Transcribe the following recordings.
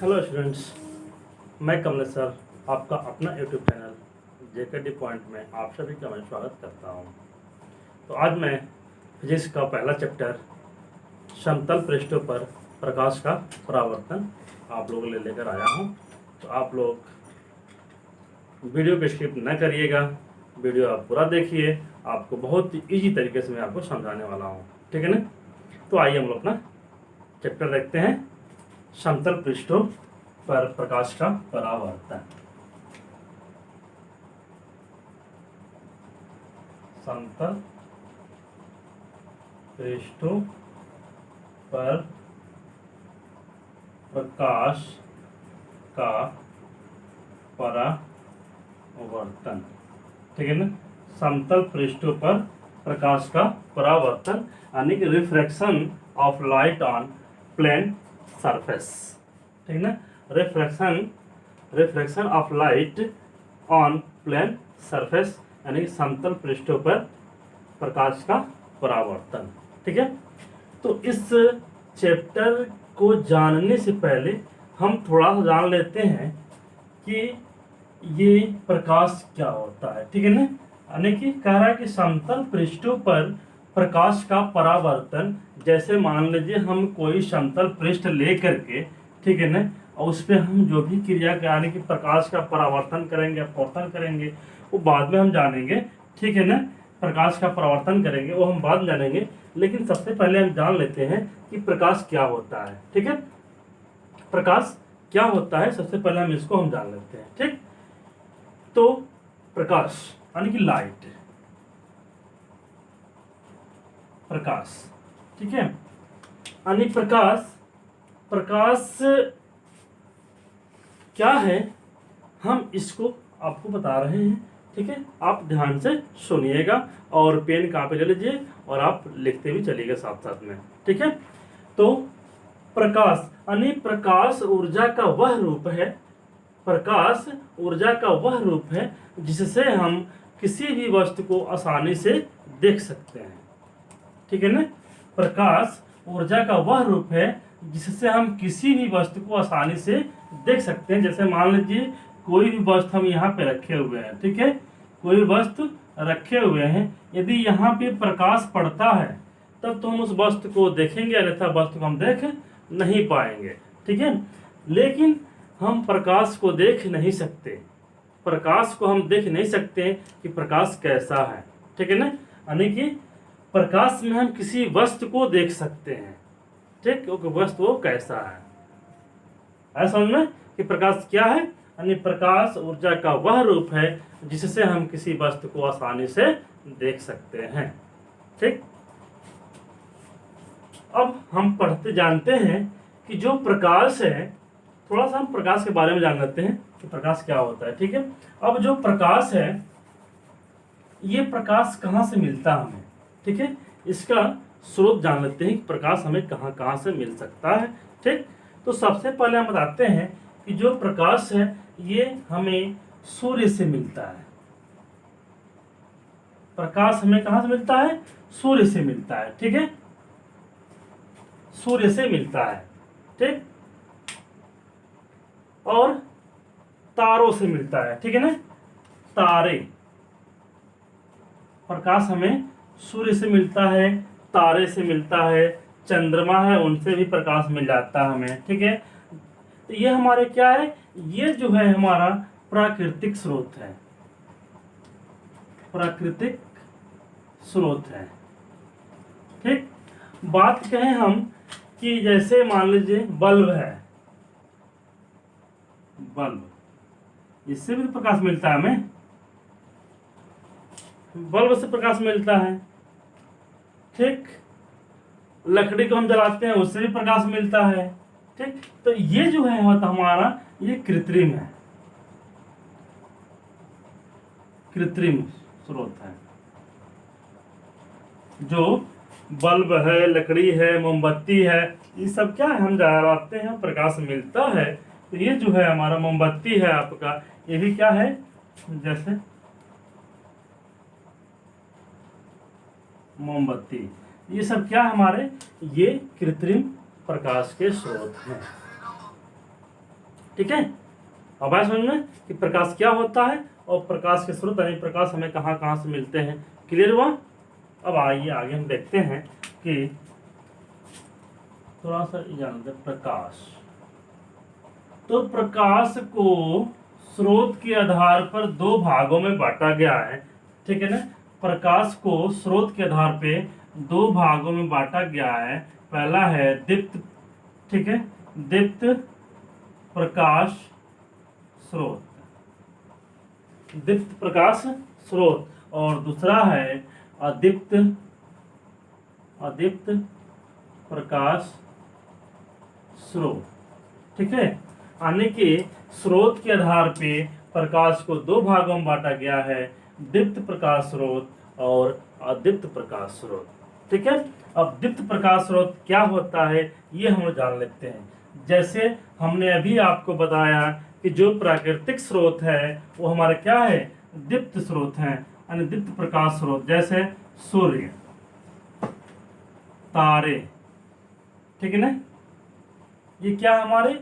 Hello students, मैं Kamlesh sir आपका अपना यूट्यूब चैनल JKD पॉइंट में आप सभी का मैं स्वागत करता हूं। तो आज मैं फिजिक्स का पहला चैप्टर समतल पृष्ठों पर प्रकाश का परावर्तन आप लोगों के लिए लेकर आया हूं। तो आप लोग वीडियो को स्किप न करिएगा, वीडियो आप पूरा देखिए, आपको बहुत ईजी तरीके से मैं आपको समझाने वाला हूँ, ठीक है ना। तो आइए हम लोग अपना चैप्टर देखते हैं, समतल पृष्ठों पर प्रकाश का परावर्तन। समतल पृष्ठों पर प्रकाश का परावर्तन, ठीक है ना। समतल पृष्ठों पर प्रकाश का परावर्तन यानी कि refraction of light on plane surface, ठीक है ना। Refraction of light on plane surface यानी समतल पृष्ठों पर प्रकाश का परावर्तन, ठीक है। तो इस चैप्टर को जानने से पहले हम थोड़ा सा जान लेते हैं कि ये प्रकाश क्या होता है, ठीक है ना। यानी कि कह रहा है कि समतल पृष्ठों पर प्रकाश का परावर्तन, जैसे मान लीजिए हम कोई समतल पृष्ठ ले करके, ठीक है ना, और उस पर हम जो भी क्रिया यानी कि प्रकाश का परावर्तन करेंगे, अपवर्तन करेंगे, वो बाद में हम जानेंगे, ठीक है ना। प्रकाश का परावर्तन करेंगे वो हम बाद में जानेंगे, लेकिन सबसे पहले हम जान लेते हैं कि प्रकाश क्या होता है, ठीक है। प्रकाश क्या होता है सबसे पहले हम इसको हम जान लेते हैं, ठीक। तो प्रकाश यानी कि लाइट, प्रकाश, ठीक है। यानी प्रकाश क्या है हम इसको आपको बता रहे हैं, ठीक है। आप ध्यान से सुनिएगा और पेन कॉपी ले लीजिए और आप लिखते भी चलिएगा साथ साथ में, ठीक है। तो प्रकाश यानी प्रकाश ऊर्जा का वह रूप है, प्रकाश ऊर्जा का वह रूप है जिससे हम किसी भी वस्तु को आसानी से देख सकते हैं, ठीक है ना। प्रकाश ऊर्जा का वह रूप है जिससे हम किसी भी वस्तु को आसानी से देख सकते हैं। जैसे मान लीजिए कोई भी वस्तु हम यहाँ पे रखे हुए हैं, ठीक है, कोई वस्तु रखे हुए हैं, यदि यहाँ पे प्रकाश पड़ता है तब तो हम उस वस्तु को देखेंगे, अन्यथा वस्तु को हम देख नहीं पाएंगे, ठीक है। लेकिन हम प्रकाश को देख नहीं सकते, प्रकाश को हम देख नहीं सकते कि प्रकाश कैसा है, ठीक है ना। यानी कि प्रकाश में हम किसी वस्तु को देख सकते हैं, ठीक, क्योंकि वस्तु वो कैसा है। ऐसा समझ में कि प्रकाश क्या है, यानी प्रकाश ऊर्जा का वह रूप है जिससे हम किसी वस्तु को आसानी से देख सकते हैं, ठीक। अब हम पढ़ते जानते हैं कि जो प्रकाश है, थोड़ा सा हम प्रकाश के बारे में जान लेते हैं कि प्रकाश क्या होता है, ठीक है। अब जो प्रकाश है, ये प्रकाश कहाँ से मिलता है हमें, ठीक है, इसका स्रोत जान लेते हैं कि प्रकाश हमें कहाँ कहाँ से मिल सकता है, ठीक। तो सबसे पहले हम बताते हैं कि जो प्रकाश है ये हमें सूर्य से मिलता है। प्रकाश हमें कहाँ से मिलता है, सूर्य से मिलता है, ठीक है, सूर्य से मिलता है, ठीक, और तारों से मिलता है, ठीक है ना। तारे, प्रकाश हमें सूर्य से मिलता है, तारे से मिलता है, चंद्रमा है उनसे भी प्रकाश मिल जाता है हमें, ठीक है। तो ये हमारे क्या है, ये जो है हमारा प्राकृतिक स्रोत है, प्राकृतिक स्रोत है, ठीक। बात कहें हम कि जैसे मान लीजिए बल्ब है, बल्ब, इससे भी प्रकाश मिलता है हमें, बल्ब से प्रकाश मिलता है, ठीक। लकड़ी को हम जलाते हैं उससे भी प्रकाश मिलता है, ठीक। तो ये जो है हमारा ये कृत्रिम है, कृत्रिम स्रोत है। जो बल्ब है, लकड़ी है, मोमबत्ती है, ये सब क्या है हम जलाते हैं प्रकाश मिलता है। तो ये जो है हमारा मोमबत्ती है आपका, ये भी क्या है, जैसे मोमबत्ती, ये सब क्या हमारे ये कृत्रिम प्रकाश के स्रोत हैं, ठीक है, अब आया समझ में कि प्रकाश क्या होता है और प्रकाश के स्रोत यानी प्रकाश हमें कहाँ कहाँ से मिलते हैं। क्लियर हुआ। अब आइए आगे हम देखते हैं कि थोड़ा सा जानते हैं प्रकाश। तो प्रकाश को स्रोत के आधार पर दो भागों में बांटा गया है, ठीक है ना। प्रकाश को स्रोत के आधार पे दो भागों में बांटा गया है। पहला है दीप्त, ठीक है, दीप्त प्रकाश स्रोत, दीप्त प्रकाश स्रोत, और दूसरा है अदीप्त, अदीप्त प्रकाश स्रोत, ठीक है। यानी कि स्रोत के आधार पे प्रकाश को दो भागों में बांटा गया है, दीप्त प्रकाश स्रोत और अदीप्त प्रकाश स्रोत, ठीक है। अब दीप्त प्रकाश स्रोत क्या होता है ये हम जान लेते हैं। जैसे हमने अभी आपको बताया कि जो प्राकृतिक स्रोत है वो हमारा क्या है, दीप्त स्रोत है, यानी दीप्त प्रकाश स्रोत। जैसे सूर्य, तारे, ठीक है ना, ये क्या हमारे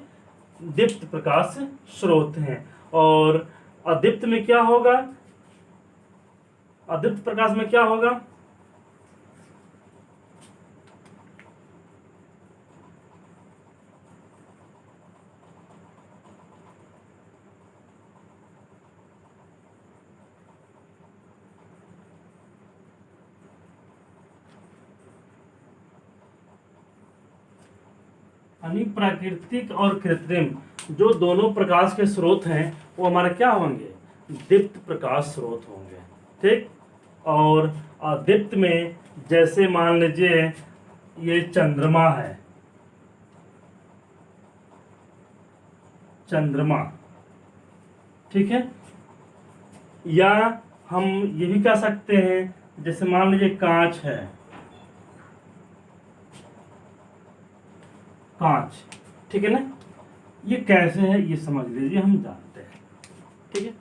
दीप्त प्रकाश स्रोत हैं। और अदीप्त में क्या होगा, अदीप्त प्रकाश में क्या होगा, यानी प्राकृतिक और कृत्रिम जो दोनों प्रकाश के स्रोत हैं वो हमारे क्या होंगे, दीप्त प्रकाश स्रोत होंगे, ठीक। और अदीप्त में जैसे मान लीजिए ये चंद्रमा है, चंद्रमा, ठीक है। या हम ये भी कह सकते हैं जैसे मान लीजिए कांच है, कांच, ठीक है ना। ये कैसे है ये समझ लीजिए, हम जानते हैं, ठीक है।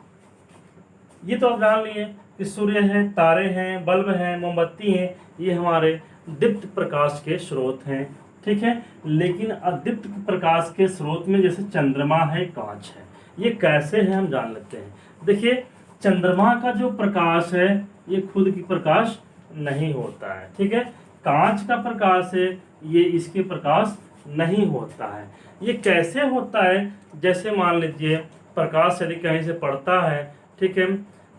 ये तो आप जान लिए कि सूर्य है, तारे हैं, बल्ब हैं, मोमबत्ती हैं, ये हमारे दीप्त प्रकाश के स्रोत हैं, ठीक है। लेकिन अदीप्त प्रकाश के स्रोत में जैसे चंद्रमा है, कांच है, ये कैसे है हम जान लेते हैं। देखिए चंद्रमा का जो प्रकाश है ये खुद की प्रकाश नहीं होता है, ठीक है। कांच का प्रकाश है ये इसके प्रकाश नहीं होता है। ये कैसे होता है, जैसे मान लीजिए प्रकाश यदि कहीं से पड़ता है, ठीक है,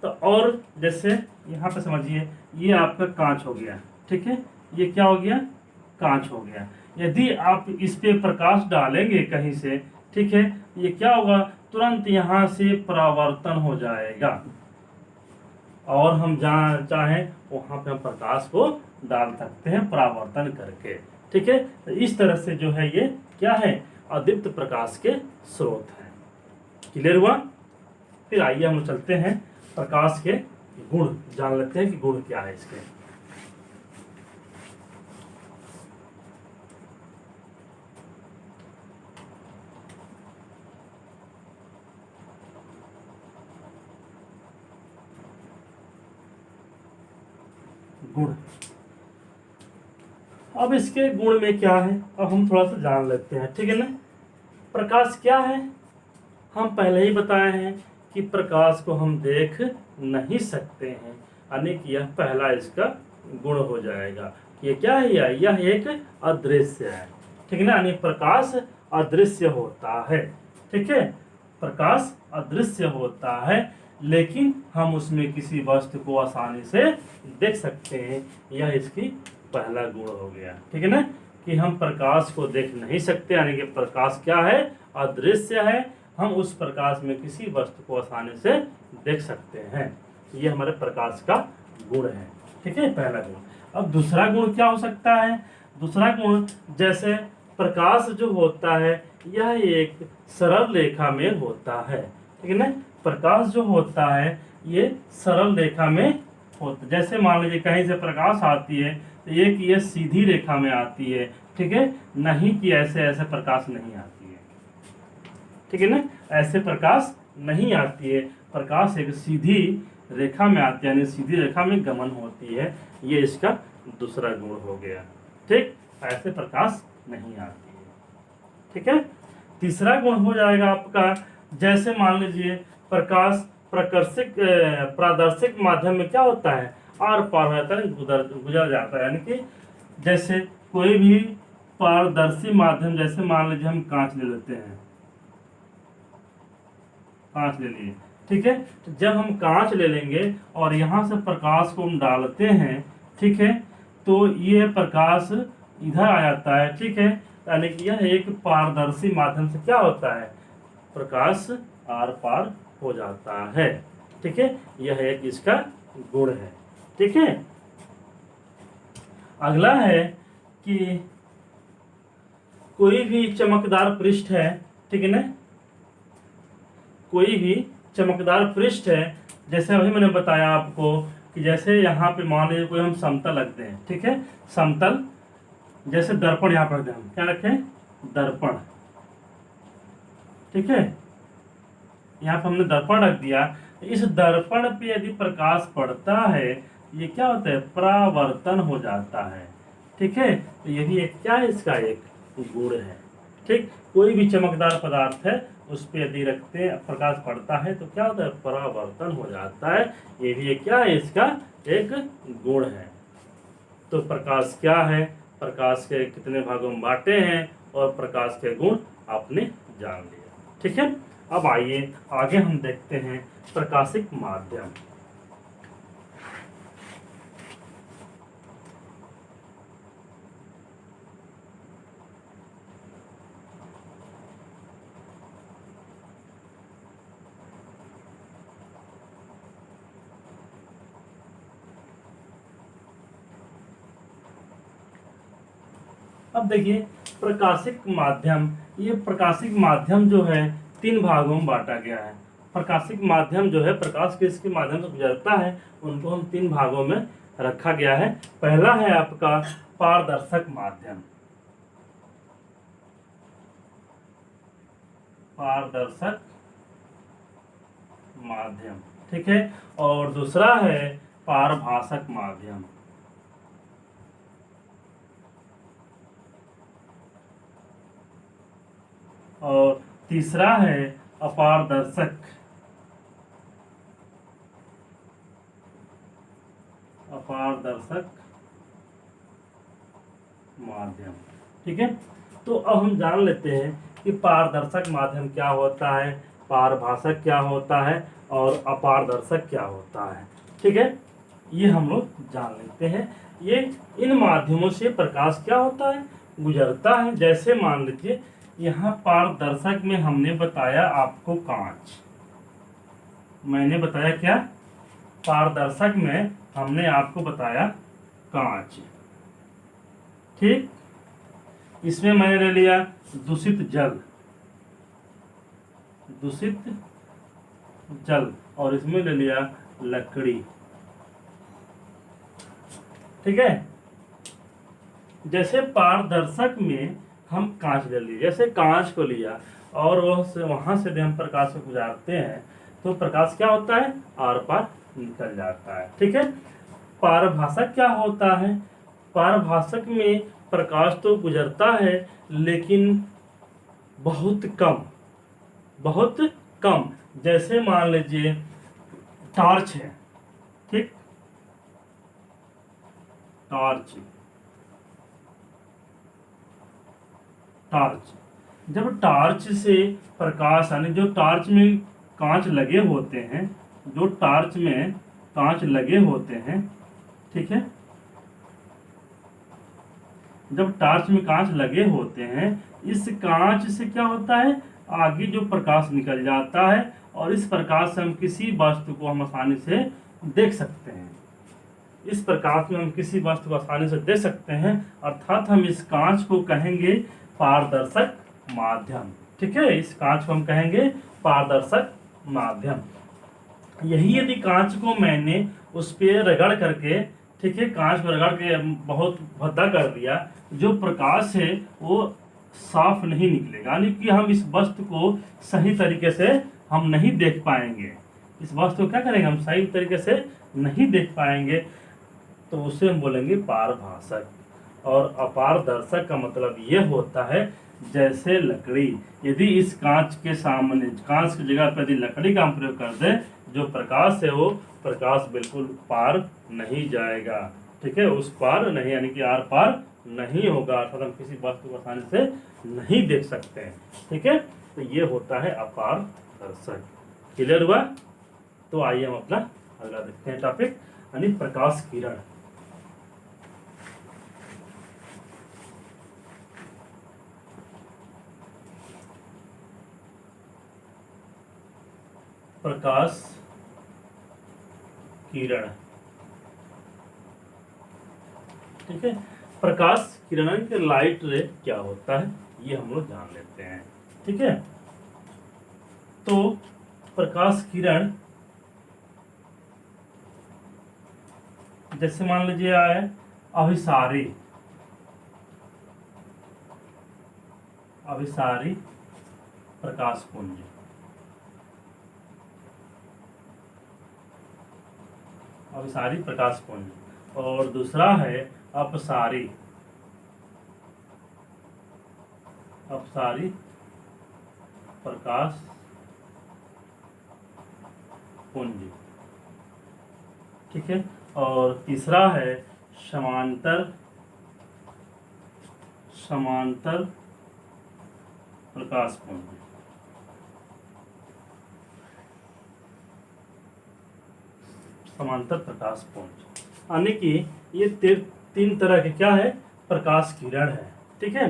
तो और जैसे यहाँ पे समझिए ये आपका कांच हो गया, ठीक है, ये क्या हो गया, कांच हो गया। यदि आप इस पे प्रकाश डालेंगे कहीं से, ठीक है, ये क्या होगा, तुरंत यहाँ से परावर्तन हो जाएगा और हम जहाँ चाहें वहाँ पे हम प्रकाश को डाल सकते हैं परावर्तन करके, ठीक है। तो इस तरह से जो है ये क्या है, अदीप्त प्रकाश के स्रोत हैं। क्लियर हुआ। फिर आइए हम चलते हैं प्रकाश के गुण जान लेते हैं कि गुण क्या है इसके। गुण, अब इसके गुण में क्या है अब हम थोड़ा सा जान लेते हैं, ठीक है ना। प्रकाश क्या है, हम पहले ही बताए हैं कि प्रकाश को हम देख नहीं सकते हैं, यानी कि यह पहला इसका गुण हो जाएगा। ये क्या है, यह एक अदृश्य है, ठीक है ना, यानी प्रकाश अदृश्य होता है, ठीक है। प्रकाश अदृश्य होता है लेकिन हम उसमें किसी वस्तु को आसानी से देख सकते हैं, यह इसकी पहला गुण हो गया, ठीक है ना, कि हम प्रकाश को देख नहीं सकते, यानी कि प्रकाश क्या है, अदृश्य है, हम उस प्रकाश में किसी वस्तु को आसानी से देख सकते हैं। ये हमारे प्रकाश का गुण है, ठीक है, पहला गुण। अब दूसरा गुण क्या हो सकता है, दूसरा गुण जैसे प्रकाश जो होता है यह एक सरल रेखा में होता है, ठीक है ना। प्रकाश जो होता है ये सरल रेखा में होता है, जैसे मान लीजिए कहीं से प्रकाश आती है तो एक ये सीधी रेखा में आती है, ठीक है, नहीं कि ऐसे ऐसे प्रकाश नहीं आती है, ठीक है ना, ऐसे प्रकाश नहीं आती है, प्रकाश एक सीधी रेखा में आती है, यानी सीधी रेखा में गमन होती है, ये इसका दूसरा गुण हो गया, ठीक, ऐसे प्रकाश नहीं आती है, ठीक है। तीसरा गुण हो जाएगा आपका, जैसे मान लीजिए प्रकाश प्रकर्षिक प्रादर्शिक माध्यम में क्या होता है, आर पार हो जाता है, गुजर जाता है। यानी कि जैसे कोई भी पारदर्शी माध्यम, जैसे मान लीजिए हम कांच ले लेते हैं, कांच ले लिए, ठीक है। तो जब हम कांच ले लेंगे और यहाँ से प्रकाश को हम डालते हैं, ठीक है, तो ये प्रकाश इधर आ जाता है, ठीक है। यानी कि यह एक पारदर्शी माध्यम से क्या होता है, प्रकाश आर पार हो जाता है, ठीक है। यह एक इसका गुण है, ठीक है। अगला है कि कोई भी चमकदार पृष्ठ है, ठीक है ना, कोई भी चमकदार पृष्ठ है, जैसे अभी मैंने बताया आपको कि जैसे यहाँ पे मान लीजिए कोई हम समतल रखते हैं, ठीक है, समतल, जैसे दर्पण यहाँ पर हम क्या रखें, दर्पण, ठीक है, यहाँ पे हमने दर्पण रख दिया। इस दर्पण पे यदि प्रकाश पड़ता है, ये क्या होता है, परावर्तन हो जाता है, ठीक है। तो ये भी एक क्या है, इसका एक गुण है, ठीक। कोई भी चमकदार पदार्थ है, उस पे यदि रखते हैं, प्रकाश पड़ता है तो क्या होता है, परावर्तन हो जाता है। ये भी एक क्या है, इसका एक गुण है। तो प्रकाश क्या है, प्रकाश के कितने भागों में बांटे हैं, और प्रकाश के गुण आपने जान लिया, ठीक है। अब आइए आगे हम देखते हैं प्रकाशिक माध्यम। अब देखिए प्रकाशिक माध्यम, ये प्रकाशिक माध्यम जो है 3 भागों में बांटा गया है। प्रकाशिक माध्यम जो है, प्रकाश किसके माध्यम से गुजरता है, उनको हम 3 भागों में रखा गया है। पहला है आपका पारदर्शक माध्यम, पारदर्शक माध्यम, ठीक है। और दूसरा है पारभासक माध्यम, और तीसरा है अपारदर्शक, अपारदर्शक माध्यम, ठीक है। तो अब हम जान लेते हैं कि पारदर्शक माध्यम क्या होता है, पारभासक क्या होता है, और अपारदर्शक क्या होता है, ठीक है। ये हम लोग जान लेते हैं। ये इन माध्यमों से प्रकाश क्या होता है, गुजरता है। जैसे मान लीजिए यहाँ पारदर्शक में हमने बताया आपको कांच, मैंने बताया क्या, पारदर्शक में हमने आपको बताया कांच, ठीक। इसमें मैंने ले लिया दूषित जल, दूषित जल, और इसमें ले लिया लकड़ी, ठीक है। जैसे पारदर्शक में हम कांच ले लिए, जैसे कांच को लिया और वहां से हम प्रकाश को गुजारते हैं, तो प्रकाश क्या होता है, आर पार निकल जाता है, ठीक है। पारभासक क्या होता है, पारभासक में प्रकाश तो गुजरता है लेकिन बहुत कम, बहुत कम। जैसे मान लीजिए टॉर्च है, ठीक, टॉर्च, टॉर्च, जब टॉर्च से प्रकाश आने, जो टॉर्च में कांच लगे होते हैं, जो टॉर्च में कांच लगे होते हैं, ठीक है, जब टॉर्च में कांच लगे होते हैं, इस कांच से क्या होता है, आगे जो प्रकाश निकल जाता है, और इस प्रकाश से हम किसी वस्तु को हम आसानी से देख सकते हैं। इस प्रकाश में हम किसी वस्तु को आसानी से देख सकते हैं, अर्थात हम इस कांच को कहेंगे पारदर्शक माध्यम, ठीक है। इस कांच को हम कहेंगे पारदर्शक माध्यम। यही यदि कांच को मैंने उस पे रगड़ करके, ठीक है, कांच को रगड़ के बहुत भद्दा कर दिया, जो प्रकाश है वो साफ नहीं निकलेगा, यानी कि हम इस वस्तु को सही तरीके से हम नहीं देख पाएंगे। इस वस्तु को क्या करेंगे, हम सही तरीके से नहीं देख पाएंगे, तो उसे हम बोलेंगे पारभासक। और अपारदर्शक का मतलब ये होता है जैसे लकड़ी। यदि इस कांच के सामने, कांच की जगह पर यदि लकड़ी का हम प्रयोग कर दें, जो प्रकाश है वो प्रकाश बिल्कुल पार नहीं जाएगा। ठीक है, उस पार नहीं, यानी कि आर पार नहीं होगा, अर्थात हम किसी वस्तु को आसानी से नहीं देख सकते हैं। ठीक है, तो ये होता है अपारदर्शक। क्लियर हुआ? तो आइए हम अपना अगला देखते हैं टॉपिक, यानी प्रकाश किरण। प्रकाश किरण। ठीक है, प्रकाश किरण के लाइट रे क्या होता है ये हम लोग जान लेते हैं। ठीक है, तो प्रकाश किरण जैसे मान लीजिए आए अभिसारी, अभिसारी प्रकाश पुंज, अभिसारी प्रकाश पुंज, और दूसरा है अपसारी, अपसारी प्रकाश पुंज। ठीक है, और तीसरा है समांतर, समांतर प्रकाश पुंज। समांतर प्रकाश पुंज, यानी कि ये तीन तरह के क्या है, प्रकाश किरण है। ठीक है,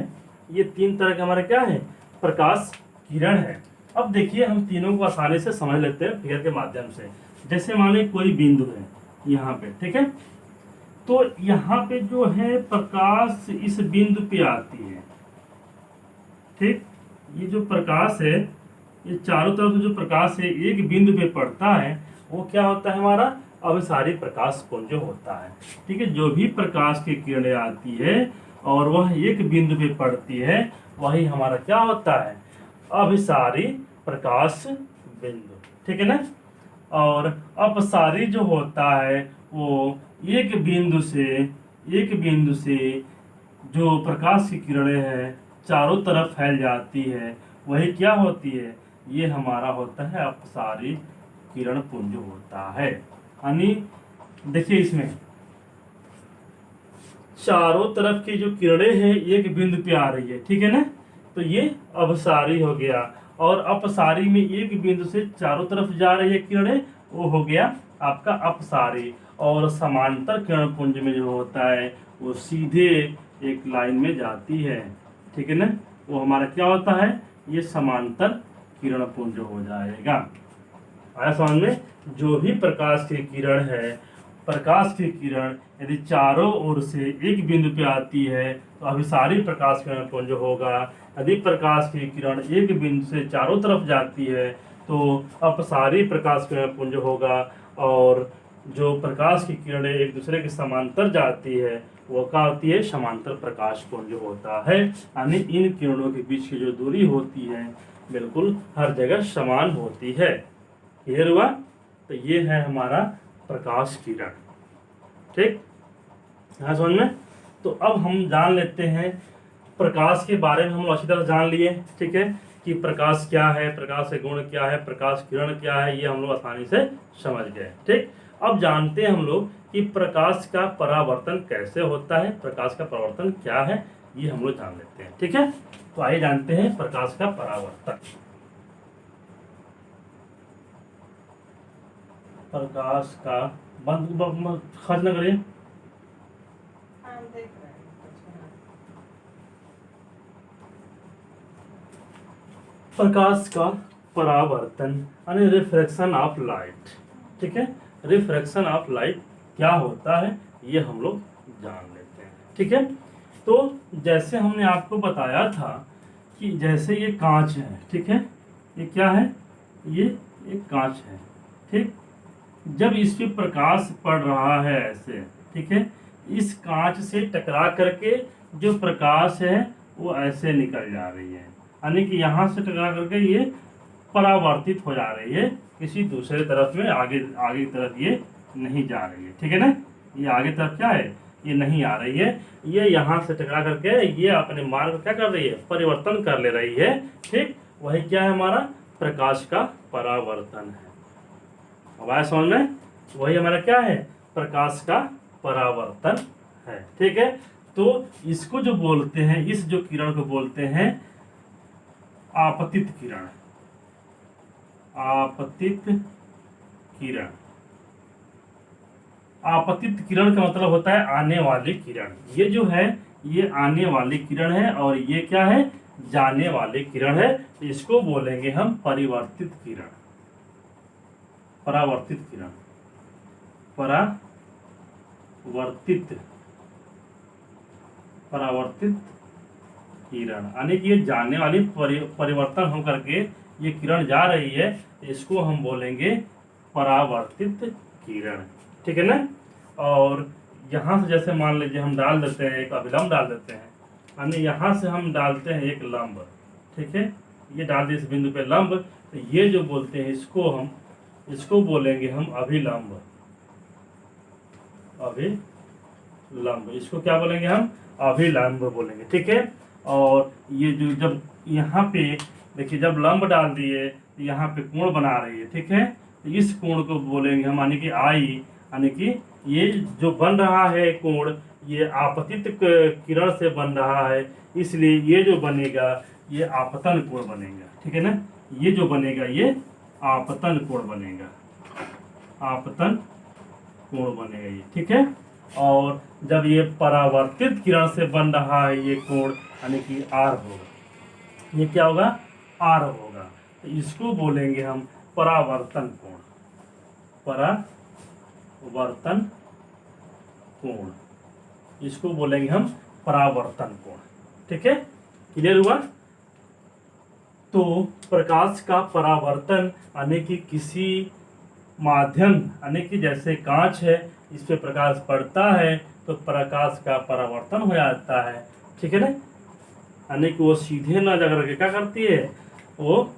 ये तीन तरह के हमारे क्या है, प्रकाश किरण है। अब देखिए हम तीनों को आसानी से समझ लेते हैं फिगर के माध्यम से। जैसे मान लीजिए कोई बिंदु है यहाँ पे, ठीक है, तो यहाँ पे जो है प्रकाश इस बिंदु पे आती है। ठीक, ये जो प्रकाश है, ये चारों तरफ से जो प्रकाश है एक बिंदु पे पड़ता है, वो क्या होता है, हमारा अभिसारी प्रकाश पुंज होता है। ठीक है, जो भी प्रकाश की किरणें आती है और वह एक बिंदु पे पड़ती है, वही हमारा क्या होता है, अभिसारी प्रकाश बिंदु। ठीक है ना, और अपसारी जो होता है वो एक बिंदु से जो प्रकाश की किरणें हैं चारों तरफ फैल जाती है, वही क्या होती है, ये हमारा होता है अपसारी किरण पुंज होता है। यानी देखिए इसमें चारों तरफ की जो किरणें हैं एक बिंदु पे आ रही है। ठीक है ना, तो ये अपसारी हो गया, और अपसारी में एक बिंदु से चारों तरफ जा रही है किरणें, वो हो गया आपका अपसारी। और समांतर किरण पुंज में जो होता है वो सीधे एक लाइन में जाती है। ठीक है ना, वो हमारा क्या होता है, ये समांतर किरण पुंज हो जाएगा। आया समझ में? जो भी प्रकाश की किरण है, प्रकाश की किरण यदि चारों ओर से एक बिंदु पे आती है तो अभिसारी प्रकाश किरण पुंज होगा। यदि प्रकाश की किरण एक बिंदु से चारों तरफ जाती है तो अपसारी प्रकाश किरण पुंज होगा। और जो प्रकाश की किरणें एक दूसरे के समांतर जाती है वो क्या होती है, समांतर प्रकाश पुंज होता है। यानी इन किरणों के बीच की जो दूरी होती है बिल्कुल हर जगह समान होती है। क्लियर हुआ? तो ये है हमारा प्रकाश किरण। ठीक, यहाँ समझ में? तो अब हम जान लेते हैं प्रकाश के बारे में। हम अच्छी तरह जान लिए, ठीक है, कि प्रकाश क्या है, प्रकाश के गुण क्या है, प्रकाश किरण क्या है, ये हम लोग आसानी से समझ गए। ठीक, अब जानते हैं हम लोग कि प्रकाश का परावर्तन कैसे होता है, प्रकाश का परावर्तन क्या है, ये हम लोग जान लेते हैं। ठीक है, तो आइए जानते हैं प्रकाश का परावर्तन। प्रकाश का बंद खर्च न करिए। प्रकाश का परावर्तन यानी रिफ्रैक्शन ऑफ लाइट। ठीक है, रिफ्रैक्शन ऑफ लाइट क्या होता है ये हम लोग जान लेते हैं। ठीक है, तो जैसे हमने आपको बताया था कि जैसे ये कांच है, ठीक है, ये क्या है, ये एक कांच है। ठीक, जब इस पे प्रकाश पड़ रहा है ऐसे, ठीक है, इस कांच से टकरा करके जो प्रकाश है वो ऐसे निकल जा रही है, यानी कि यहाँ से टकरा करके ये परावर्तित हो जा रही है किसी दूसरे तरफ में, आगे आगे की तरफ ये नहीं जा रही है। ठीक है ना, ये आगे तरफ क्या है, ये नहीं आ रही है, ये यहाँ से टकरा करके ये अपने मार्ग क्या कर रही है, परिवर्तन कर ले रही है। ठीक, वही क्या है हमारा, प्रकाश का परावर्तन है। अब आया समझ में, वही हमारा क्या है, प्रकाश का परावर्तन है। ठीक है, तो इसको जो बोलते हैं, इस जो किरण को बोलते हैं आपतित किरण। आपतित किरण, आपतित किरण का मतलब होता है आने वाली किरण। ये जो है ये आने वाली किरण है और ये क्या है, जाने वाली किरण है। इसको बोलेंगे हम परिवर्तित किरण, परावर्तित किरण, परावर्तित किरण, यानी कि ये जाने वाली परिवर्तन होकर के ये किरण जा रही है, इसको हम बोलेंगे परावर्तित किरण। ठीक है ना। और यहाँ से जैसे मान लीजिए हम डाल देते हैं एक अभिलंब डाल देते हैं, यानी यहाँ से हम डालते हैं एक लंब। ठीक है, ये डाल दिए इस बिंदु पे लंब, तो ये जो बोलते हैं इसको बोलेंगे हम अभिलंब। अभिलंब, इसको क्या बोलेंगे हम, अभिलंब बोलेंगे। ठीक है, और ये जो जब यहाँ पे देखिए जब लंब डाल दिए तो यहाँ पे कोण बना रही है। ठीक है, तो इस कोण को बोलेंगे हम, यानी कि आई, यानी कि ये जो बन रहा है कोण, ये आपतित किरण से बन रहा है, इसलिए ये जो बनेगा ये आपतन कोण बनेगा। ठीक है ना, ये जो बनेगा ये आपतन कोण बनेगा, आपतन कोण बनेगा ये। ठीक है, और जब ये परावर्तित किरण से बन रहा है ये कोण, यानी कि आर होगा, ये क्या होगा, आर होगा, तो इसको बोलेंगे हम परावर्तन कोण, परावर्तन कोण, इसको बोलेंगे हम परावर्तन कोण। ठीक है, क्लियर हुआ। तो प्रकाश का परावर्तन, यानी कि किसी माध्यम, यानी कि जैसे कांच है, इस पे प्रकाश पड़ता है तो प्रकाश का परावर्तन हो जाता है। ठीक है ना, यानी कि वो सीधे न जा करके क्या करती है, वो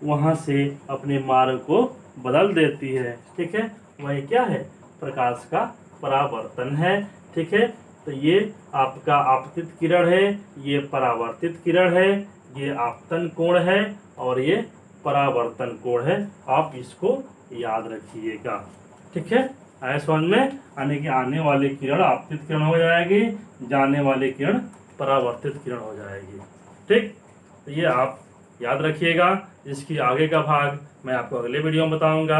वहां से अपने मार्ग को बदल देती है। ठीक है, वही क्या है, प्रकाश का परावर्तन है। ठीक है, तो ये आपका आपतित किरण है, ये परावर्तित किरण है, ये आपतन कोण है और ये परावर्तन कोण है। आप इसको याद रखिएगा। ठीक है, आया समझ में, यानी कि आने वाली किरण आपतित किरण हो जाएगी, जाने वाली किरण परावर्तित किरण हो जाएगी। ठीक, तो ये आप याद रखिएगा। इसकी आगे का भाग मैं आपको अगले वीडियो में बताऊंगा।